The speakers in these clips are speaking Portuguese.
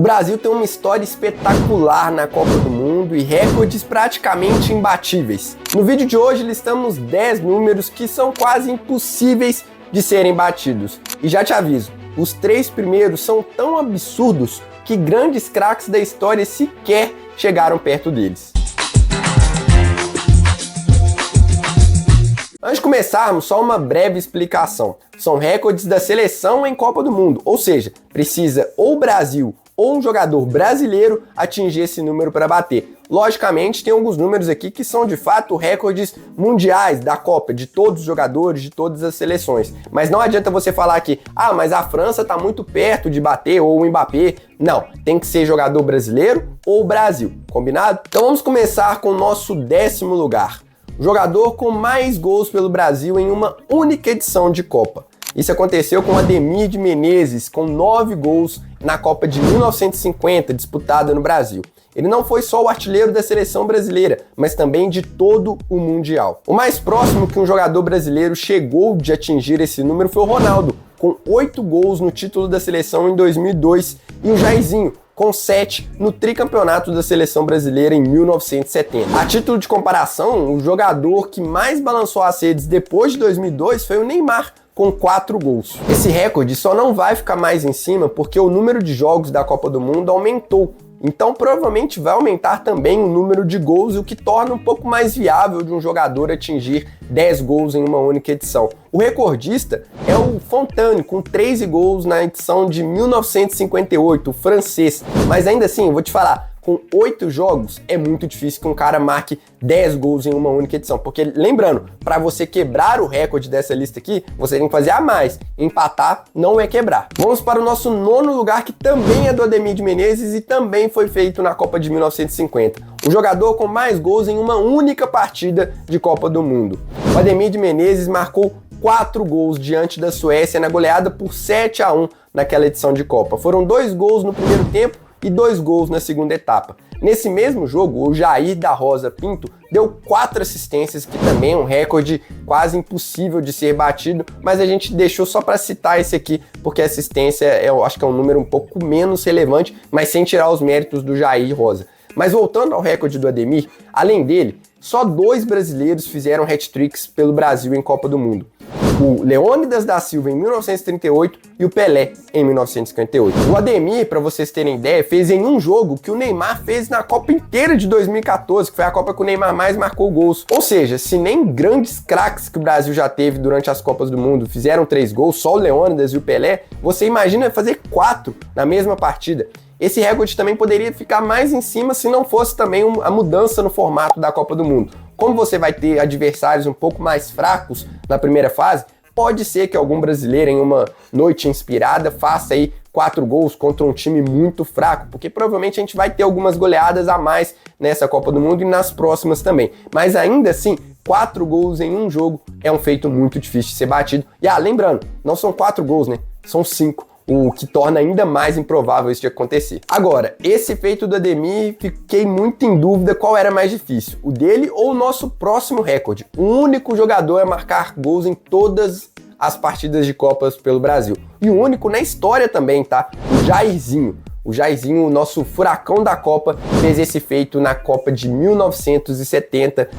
Brasil tem uma história espetacular na Copa do Mundo e recordes praticamente imbatíveis. No vídeo de hoje listamos 10 números que são quase impossíveis de serem batidos. E já te aviso, os 3 primeiros são tão absurdos que grandes craques da história sequer chegaram perto deles. Antes de começarmos, só uma breve explicação. São recordes da seleção em Copa do Mundo, ou seja, precisa ou o Brasil ou um jogador brasileiro atingir esse número para bater. Logicamente, tem alguns números aqui que são de fato recordes mundiais da Copa, de todos os jogadores, de todas as seleções. Mas não adianta você falar que, mas a França está muito perto de bater, ou o Mbappé. Não, tem que ser jogador brasileiro ou Brasil, combinado? Então vamos começar com o nosso 10º lugar. O jogador com mais gols pelo Brasil em uma única edição de Copa. Isso aconteceu com Ademir de Menezes, com 9 gols na Copa de 1950, disputada no Brasil. Ele não foi só o artilheiro da seleção brasileira, mas também de todo o Mundial. O mais próximo que um jogador brasileiro chegou de atingir esse número foi o Ronaldo, com 8 gols no título da seleção em 2002, e o Jairzinho, com 7 no tricampeonato da seleção brasileira em 1970. A título de comparação, o jogador que mais balançou as redes depois de 2002 foi o Neymar, com 4 gols. Esse recorde só não vai ficar mais em cima porque o número de jogos da Copa do Mundo aumentou. Então provavelmente vai aumentar também o número de gols, o que torna um pouco mais viável de um jogador atingir 10 gols em uma única edição. O recordista é o Fontane, com 13 gols na edição de 1958, o francês. Mas ainda assim, eu vou te falar, com 8 jogos é muito difícil que um cara marque 10 gols em uma única edição. Porque, lembrando, para você quebrar o recorde dessa lista aqui, você tem que fazer a mais. Empatar não é quebrar. Vamos para o nosso 9º lugar, que também é do Ademir de Menezes e também foi feito na Copa de 1950. O jogador com mais gols em uma única partida de Copa do Mundo. O Ademir de Menezes marcou 4 gols diante da Suécia na goleada por 7-1 naquela edição de Copa. Foram 2 gols no primeiro tempo e 2 gols na segunda etapa. Nesse mesmo jogo, o Jair da Rosa Pinto deu 4 assistências, que também é um recorde quase impossível de ser batido, mas a gente deixou só para citar esse aqui, porque a assistência eu acho que é um número um pouco menos relevante, mas sem tirar os méritos do Jair Rosa. Mas voltando ao recorde do Ademir, além dele, só 2 brasileiros fizeram hat-tricks pelo Brasil em Copa do Mundo. O Leônidas da Silva em 1938 e o Pelé em 1958. O Ademir, para vocês terem ideia, fez em um jogo que o Neymar fez na Copa inteira de 2014, que foi a Copa que o Neymar mais marcou gols. Ou seja, se nem grandes craques que o Brasil já teve durante as Copas do Mundo fizeram 3 gols, só o Leônidas e o Pelé, você imagina fazer 4 na mesma partida. Esse recorde também poderia ficar mais em cima se não fosse também a mudança no formato da Copa do Mundo. Como você vai ter adversários um pouco mais fracos na primeira fase, pode ser que algum brasileiro em uma noite inspirada faça aí 4 gols contra um time muito fraco, porque provavelmente a gente vai ter algumas goleadas a mais nessa Copa do Mundo e nas próximas também. Mas ainda assim, 4 gols em um jogo é um feito muito difícil de ser batido. E lembrando, não são 4 gols, né? São 5. O que torna ainda mais improvável isso de acontecer. Agora, esse feito do Ademir, fiquei muito em dúvida qual era mais difícil, o dele ou o nosso próximo recorde. O único jogador a marcar gols em todas as partidas de Copas pelo Brasil. E o único na história também, tá? O Jairzinho. O Jairzinho, o nosso furacão da Copa, fez esse feito na Copa de 1970,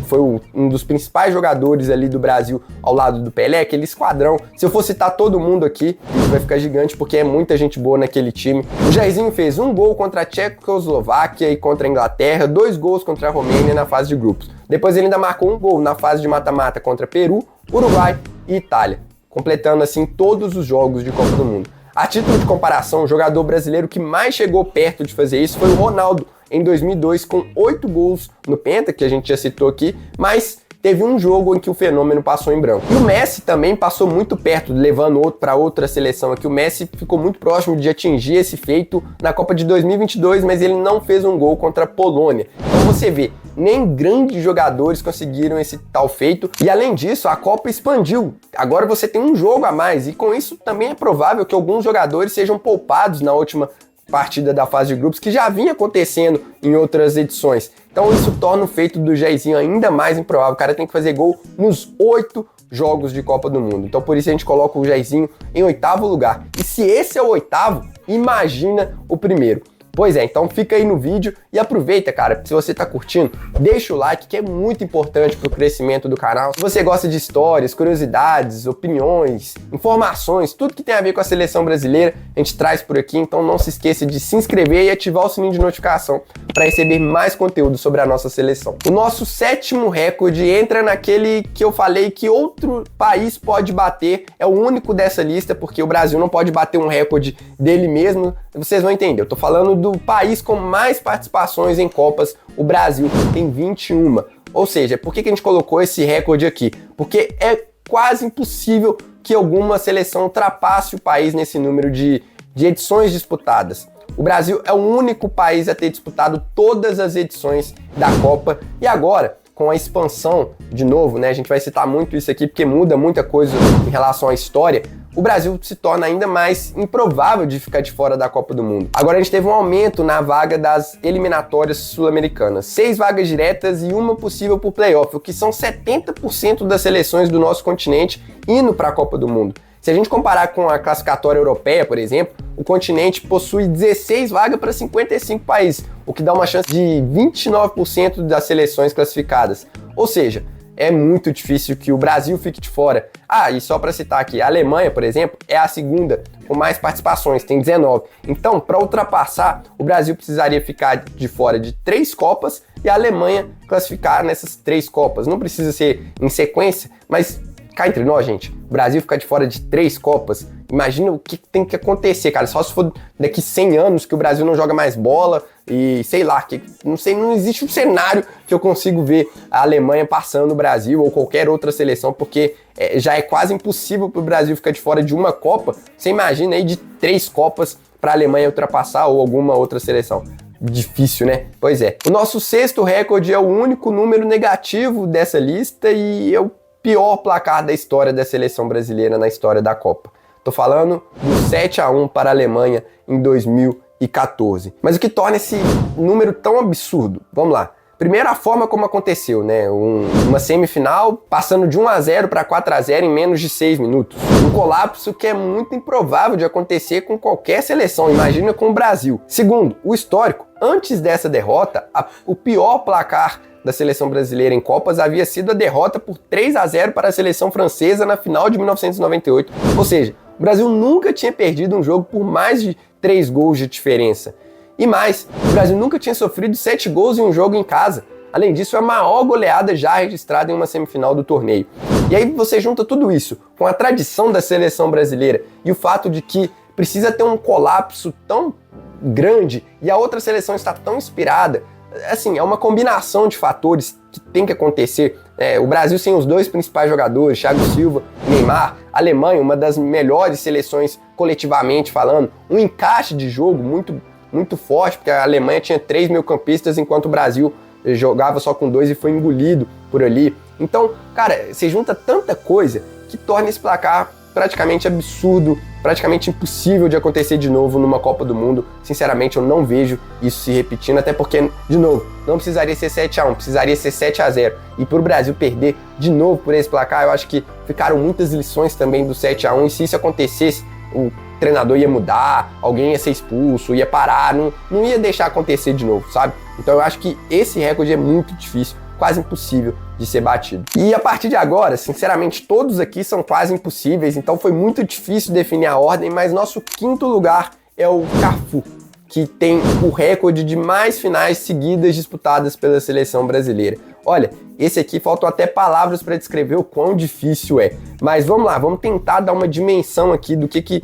foi um dos principais jogadores ali do Brasil ao lado do Pelé, aquele esquadrão. Se eu for citar todo mundo aqui, isso vai ficar gigante porque é muita gente boa naquele time. O Jairzinho fez 1 gol contra a Tchecoslováquia e contra a Inglaterra, 2 gols contra a Romênia na fase de grupos. Depois ele ainda marcou 1 gol na fase de mata-mata contra Peru, Uruguai e Itália, completando assim todos os jogos de Copa do Mundo. A título de comparação, o jogador brasileiro que mais chegou perto de fazer isso foi o Ronaldo, em 2002, com 8 gols no Penta, que a gente já citou aqui, mas teve um jogo em que o fenômeno passou em branco. E o Messi também passou muito perto, levando para outra seleção aqui. O Messi ficou muito próximo de atingir esse feito na Copa de 2022, mas ele não fez um gol contra a Polônia. Então você vê, nem grandes jogadores conseguiram esse tal feito. E além disso, a Copa expandiu. Agora você tem um jogo a mais e com isso também é provável que alguns jogadores sejam poupados na última partida da fase de grupos, que já vinha acontecendo em outras edições. Então isso torna o feito do Jairzinho ainda mais improvável. O cara tem que fazer gol nos 8 jogos de Copa do Mundo. Então por isso a gente coloca o Jairzinho em 8º lugar. E se esse é o 8º, imagina o primeiro. Pois é, então fica aí no vídeo e aproveita, cara, se você tá curtindo, deixa o like, que é muito importante pro crescimento do canal. Se você gosta de histórias, curiosidades, opiniões, informações, tudo que tem a ver com a seleção brasileira, a gente traz por aqui, então não se esqueça de se inscrever e ativar o sininho de notificação para receber mais conteúdo sobre a nossa seleção. O nosso 7º recorde entra naquele que eu falei que outro país pode bater, é o único dessa lista, porque o Brasil não pode bater um recorde dele mesmo, vocês vão entender, eu tô falando do país com mais participações em Copas, o Brasil tem 21. Ou seja, por que a gente colocou esse recorde aqui? Porque é quase impossível que alguma seleção ultrapasse o país nesse número de edições disputadas. O Brasil é o único país a ter disputado todas as edições da Copa e agora, com a expansão, de novo, né, a gente vai citar muito isso aqui porque muda muita coisa em relação à história, o Brasil se torna ainda mais improvável de ficar de fora da Copa do Mundo. Agora a gente teve um aumento na vaga das eliminatórias sul-americanas. 6 vagas diretas e uma possível por playoff, o que são 70% das seleções do nosso continente indo para a Copa do Mundo. Se a gente comparar com a classificatória europeia, por exemplo, o continente possui 16 vagas para 55 países, o que dá uma chance de 29% das seleções classificadas. Ou seja, é muito difícil que o Brasil fique de fora. Ah, e só para citar aqui, a Alemanha, por exemplo, é a segunda com mais participações, tem 19. Então, para ultrapassar, o Brasil precisaria ficar de fora de 3 Copas e a Alemanha classificar nessas 3 Copas. Não precisa ser em sequência, mas cá entre nós, gente, o Brasil ficar de fora de 3 Copas, imagina o que tem que acontecer, cara. Só se for daqui 100 anos que o Brasil não joga mais bola e sei lá, que não sei, não existe um cenário que eu consigo ver a Alemanha passando o Brasil ou qualquer outra seleção, porque já é quase impossível para o Brasil ficar de fora de uma Copa. Você imagina aí de 3 Copas para a Alemanha ultrapassar ou alguma outra seleção. Difícil, né? Pois é. O nosso 6º recorde é o único número negativo dessa lista e é o pior placar da história da seleção brasileira na história da Copa. Tô falando do 7-1 para a Alemanha em 2014. Mas o que torna esse número tão absurdo? Vamos lá. Primeiro, a forma como aconteceu, né? Uma semifinal passando de 1-0 para 4-0 em menos de 6 minutos. Um colapso que é muito improvável de acontecer com qualquer seleção, imagina com o Brasil. Segundo, o histórico. Antes dessa derrota, o pior placar da seleção brasileira em Copas havia sido a derrota por 3-0 para a seleção francesa na final de 1998. Ou seja, o Brasil nunca tinha perdido um jogo por mais de 3 gols de diferença. E mais, o Brasil nunca tinha sofrido 7 gols em um jogo em casa. Além disso, é a maior goleada já registrada em uma semifinal do torneio. E aí você junta tudo isso com a tradição da seleção brasileira e o fato de que precisa ter um colapso tão grande e a outra seleção está tão inspirada. Assim, é uma combinação de fatores que tem que acontecer. O Brasil sem os 2 principais jogadores, Thiago Silva e Neymar, a Alemanha, uma das melhores seleções coletivamente falando, um encaixe de jogo muito forte, porque a Alemanha tinha 3 meio-campistas, enquanto o Brasil jogava só com 2 e foi engolido por ali. Então, cara, você junta tanta coisa que torna esse placar praticamente absurdo, praticamente impossível de acontecer de novo numa Copa do Mundo. Sinceramente, eu não vejo isso se repetindo, até porque, de novo, não precisaria ser 7-1, precisaria ser 7-0. E para o Brasil perder de novo por esse placar, eu acho que ficaram muitas lições também do 7-1, e se isso acontecesse, o treinador ia mudar, alguém ia ser expulso, ia parar, não ia deixar acontecer de novo, sabe? Então eu acho que esse recorde é muito difícil, quase impossível de ser batido. E a partir de agora, sinceramente, todos aqui são quase impossíveis, então foi muito difícil definir a ordem, mas nosso 5º lugar é o Cafu, que tem o recorde de mais finais seguidas disputadas pela seleção brasileira. Olha, esse aqui faltam até palavras para descrever o quão difícil é. Mas vamos lá, vamos tentar dar uma dimensão aqui do que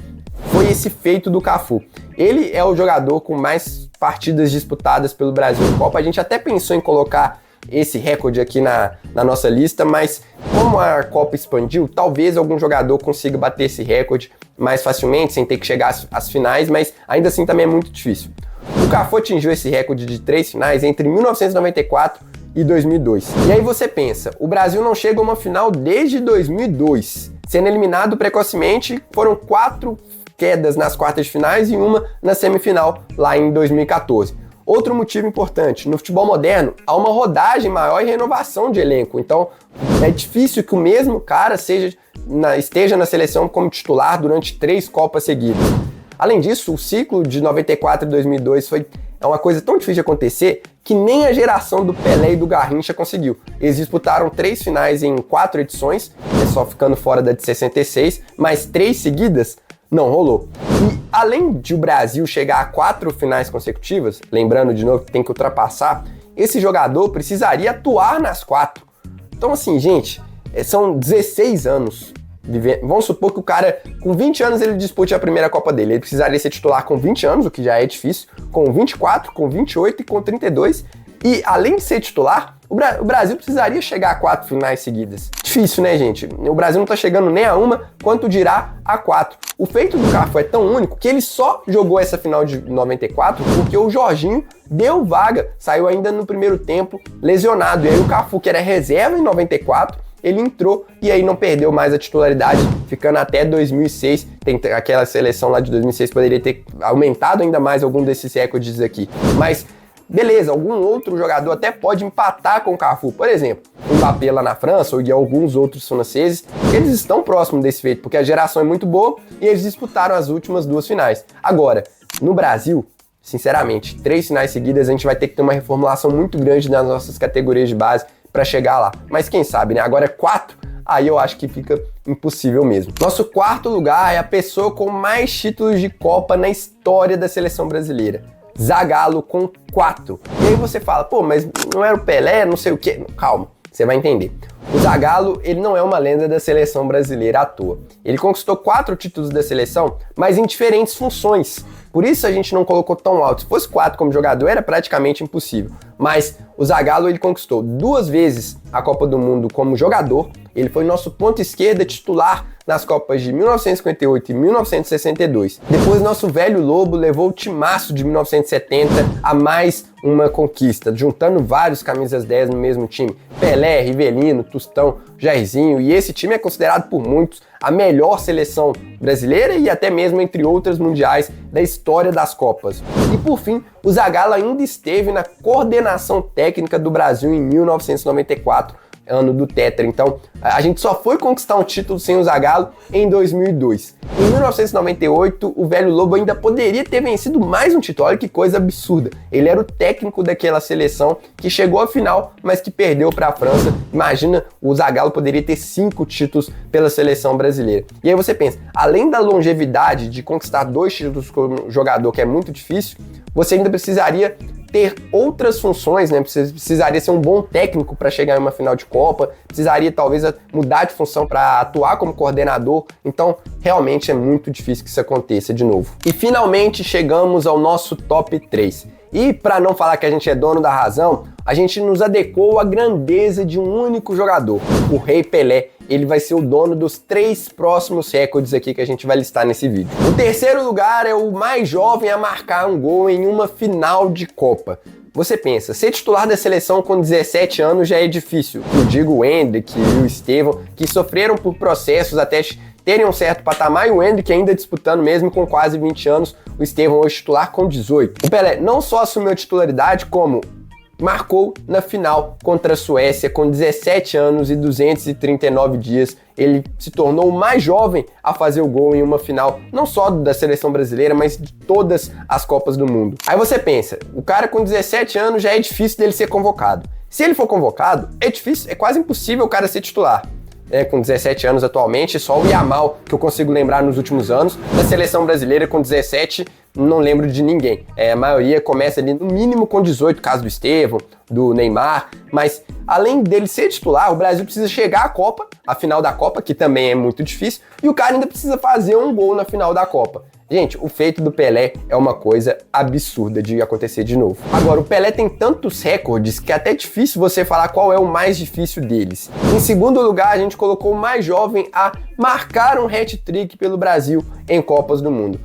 foi esse feito do Cafu. Ele é o jogador com mais partidas disputadas pelo Brasil em Copa. A gente até pensou em colocar esse recorde aqui na nossa lista, mas como a Copa expandiu, talvez algum jogador consiga bater esse recorde mais facilmente, sem ter que chegar às finais, mas ainda assim também é muito difícil. O Cafu atingiu esse recorde de 3 finais entre 1994 e 2002. E aí você pensa, o Brasil não chega a uma final desde 2002, sendo eliminado precocemente, foram 4 quedas nas quartas de finais e uma na semifinal lá em 2014. Outro motivo importante, no futebol moderno, há uma rodagem maior e renovação de elenco. Então, é difícil que o mesmo cara esteja na seleção como titular durante 3 Copas seguidas. Além disso, o ciclo de 94 e 2002 é uma coisa tão difícil de acontecer que nem a geração do Pelé e do Garrincha conseguiu. Eles disputaram 3 finais em 4 edições, só ficando fora da de 66, mas 3 seguidas não rolou. E além de o Brasil chegar a 4 finais consecutivas, lembrando de novo que tem que ultrapassar, esse jogador precisaria atuar nas 4. Então assim, gente, são 16 anos. Vamos supor que o cara, com 20 anos, ele dispute a primeira Copa dele. Ele precisaria ser titular com 20 anos, o que já é difícil, com 24, com 28 e com 32. E além de ser titular, o Brasil precisaria chegar a 4 finais seguidas. Difícil, né, gente? O Brasil não tá chegando nem a uma, quanto dirá a 4. O feito do Cafu é tão único que ele só jogou essa final de 94 porque o Jorginho deu vaga, saiu ainda no primeiro tempo lesionado. E aí o Cafu, que era reserva em 94, ele entrou e aí não perdeu mais a titularidade, ficando até 2006. Tem aquela seleção lá de 2006, poderia ter aumentado ainda mais algum desses recordes aqui. Mas beleza, algum outro jogador até pode empatar com o Cafu. Por exemplo, o Mbappé lá na França ou alguns outros franceses, eles estão próximos desse feito, porque a geração é muito boa e eles disputaram as últimas 2 finais. Agora, no Brasil, sinceramente, 3 finais seguidas, a gente vai ter que ter uma reformulação muito grande nas nossas categorias de base para chegar lá. Mas quem sabe, né? Agora é 4, aí eu acho que fica impossível mesmo. Nosso quarto lugar é a pessoa com mais títulos de Copa na história da seleção brasileira. Zagallo com 4. E aí você fala, pô, mas não era o Pelé, não sei o quê. Calma, você vai entender. O Zagallo, ele não é uma lenda da seleção brasileira à toa. Ele conquistou 4 títulos da seleção, mas em diferentes funções. Por isso a gente não colocou tão alto. Se fosse 4 como jogador, era praticamente impossível. Mas o Zagallo, ele conquistou 2 vezes a Copa do Mundo como jogador. Ele foi nosso ponta esquerda titular nas Copas de 1958 e 1962. Depois, nosso velho Lobo levou o timaço de 1970 a mais uma conquista, juntando vários camisas 10 no mesmo time. Pelé, Rivelino, Tostão, Jairzinho, e esse time é considerado por muitos a melhor seleção brasileira e até mesmo entre outras mundiais da história das Copas. E por fim, o Zagallo ainda esteve na coordenação técnica do Brasil em 1994, ano do Tetra. Então, a gente só foi conquistar um título sem o Zagallo em 2002. Em 1998, o velho Lobo ainda poderia ter vencido mais um título. Olha que coisa absurda. Ele era o técnico daquela seleção que chegou à final, mas que perdeu para a França. Imagina, o Zagallo poderia ter 5 títulos pela seleção brasileira. E aí você pensa, além da longevidade de conquistar 2 títulos como jogador, que é muito difícil, você ainda precisaria ter outras funções, né? Precisaria ser um bom técnico para chegar em uma final de Copa, precisaria talvez mudar de função para atuar como coordenador. Então, realmente é muito difícil que isso aconteça de novo. E finalmente chegamos ao nosso top 3. E para não falar que a gente é dono da razão, a gente nos adequou à grandeza de um único jogador, o Rei Pelé. Ele vai ser o dono dos 3 próximos recordes aqui que a gente vai listar nesse vídeo. O terceiro lugar é o mais jovem a marcar um gol em uma final de Copa. Você pensa, ser titular da seleção com 17 anos já é difícil. Eu digo o Hendrick e o Estevão, que sofreram por processos até terem um certo patamar, e o Hendrick ainda disputando mesmo com quase 20 anos, o Estevão hoje titular com 18. O Pelé não só assumiu a titularidade, como marcou na final contra a Suécia com 17 anos e 239 dias. Ele se tornou o mais jovem a fazer o gol em uma final, não só da seleção brasileira, mas de todas as Copas do Mundo. Aí você pensa, o cara com 17 anos já é difícil dele ser convocado. Se ele for convocado, é difícil, é quase impossível o cara ser titular. Com 17 anos atualmente, só o Yamal que eu consigo lembrar nos últimos anos. Da seleção brasileira com 17, não lembro de ninguém. A maioria começa ali no mínimo com 18, caso do Estevão, do Neymar. Mas além dele ser titular, o Brasil precisa chegar à Copa, a final da Copa, que também é muito difícil, e o cara ainda precisa fazer um gol na final da Copa. Gente, o feito do Pelé é uma coisa absurda de acontecer de novo. Agora, o Pelé tem tantos recordes que é até difícil você falar qual é o mais difícil deles. Em segundo lugar, a gente colocou o mais jovem a marcar um hat-trick pelo Brasil em Copas do Mundo.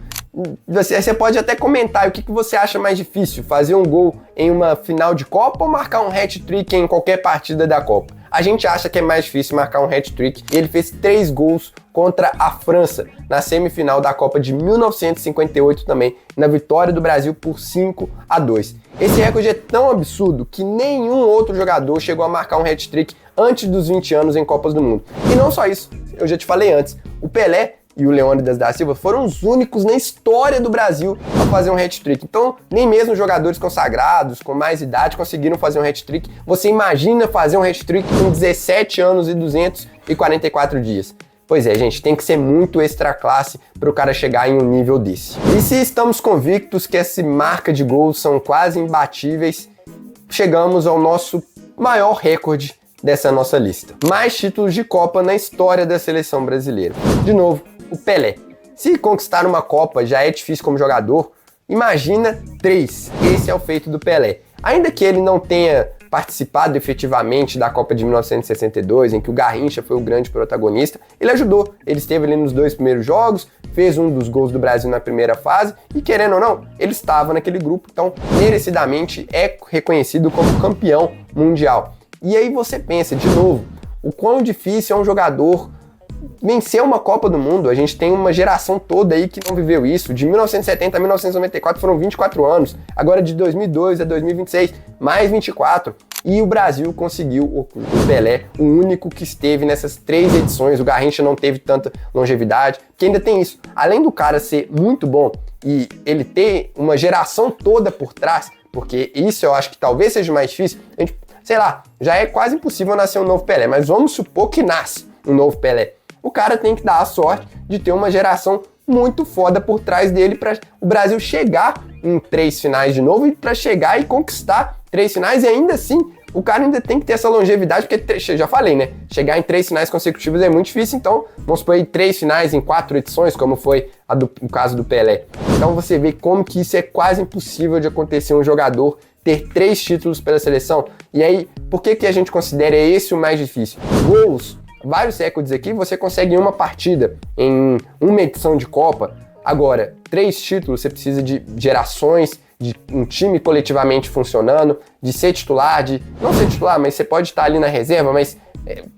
Você pode até comentar o que você acha mais difícil, fazer um gol em uma final de Copa ou marcar um hat-trick em qualquer partida da Copa. A gente acha que é mais difícil marcar um hat-trick e ele fez 3 gols contra a França na semifinal da Copa de 1958 também, na vitória do Brasil por 5-2. Esse recorde é tão absurdo que nenhum outro jogador chegou a marcar um hat-trick antes dos 20 anos em Copas do Mundo. E não só isso, eu já te falei antes, o Pelé e o Leônidas da Silva foram os únicos na história do Brasil a fazer um hat-trick. Então, nem mesmo jogadores consagrados, com mais idade, conseguiram fazer um hat-trick. Você imagina fazer um hat-trick com 17 anos e 244 dias. Pois é, gente, tem que ser muito extra classe para o cara chegar em um nível desse. E se estamos convictos que essa marca de gols são quase imbatíveis, chegamos ao nosso maior recorde dessa nossa lista. Mais títulos de Copa na história da seleção brasileira. De novo, o Pelé. Se conquistar uma Copa já é difícil como jogador, imagina 3. Esse é o feito do Pelé. Ainda que ele não tenha participado efetivamente da Copa de 1962, em que o Garrincha foi o grande protagonista, ele ajudou. Ele esteve ali nos 2 primeiros jogos, fez um dos gols do Brasil na primeira fase e, querendo ou não, ele estava naquele grupo, então merecidamente é reconhecido como campeão mundial. E aí você pensa, de novo, o quão difícil é um jogador vencer uma Copa do Mundo. A gente tem uma geração toda aí que não viveu isso. De 1970 a 1994 foram 24 anos. Agora de 2002 a 2026, mais 24. E o Brasil conseguiu, o Pelé, o único que esteve nessas 3 edições. O Garrincha não teve tanta longevidade, que ainda tem isso. Além do cara ser muito bom e ele ter uma geração toda por trás, porque isso eu acho que talvez seja mais difícil, a gente, sei lá, já é quase impossível nascer um novo Pelé, mas vamos supor que nasce um novo Pelé. O cara tem que dar a sorte de ter uma geração muito foda por trás dele para o Brasil chegar em 3 finais de novo e para chegar e conquistar 3 finais, e ainda assim o cara ainda tem que ter essa longevidade, porque já falei, né? Chegar em 3 finais consecutivos é muito difícil, então vamos supor aí 3 finais em 4 edições, como foi o caso do Pelé. Então você vê como que isso é quase impossível de acontecer, um jogador ter 3 títulos pela seleção. E aí, por que a gente considera esse o mais difícil? Gols. Vários recordes aqui você consegue em uma partida, em uma edição de Copa. Agora, 3 títulos, você precisa de gerações, de um time coletivamente funcionando, de ser titular, de não ser titular, mas você pode estar ali na reserva, mas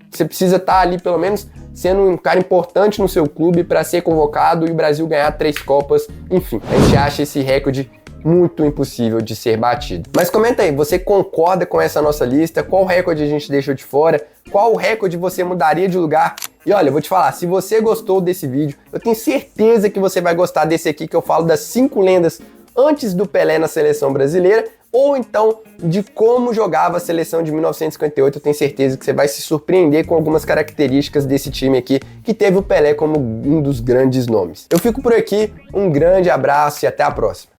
você precisa estar ali pelo menos sendo um cara importante no seu clube para ser convocado e o Brasil ganhar 3 Copas. Enfim, a gente acha esse recorde muito impossível de ser batido. Mas comenta aí, você concorda com essa nossa lista? Qual recorde a gente deixou de fora? Qual recorde você mudaria de lugar? E olha, eu vou te falar, se você gostou desse vídeo, eu tenho certeza que você vai gostar desse aqui, que eu falo das 5 lendas antes do Pelé na seleção brasileira, ou então de como jogava a seleção de 1958. Eu tenho certeza que você vai se surpreender com algumas características desse time aqui, que teve o Pelé como um dos grandes nomes. Eu fico por aqui, um grande abraço e até a próxima.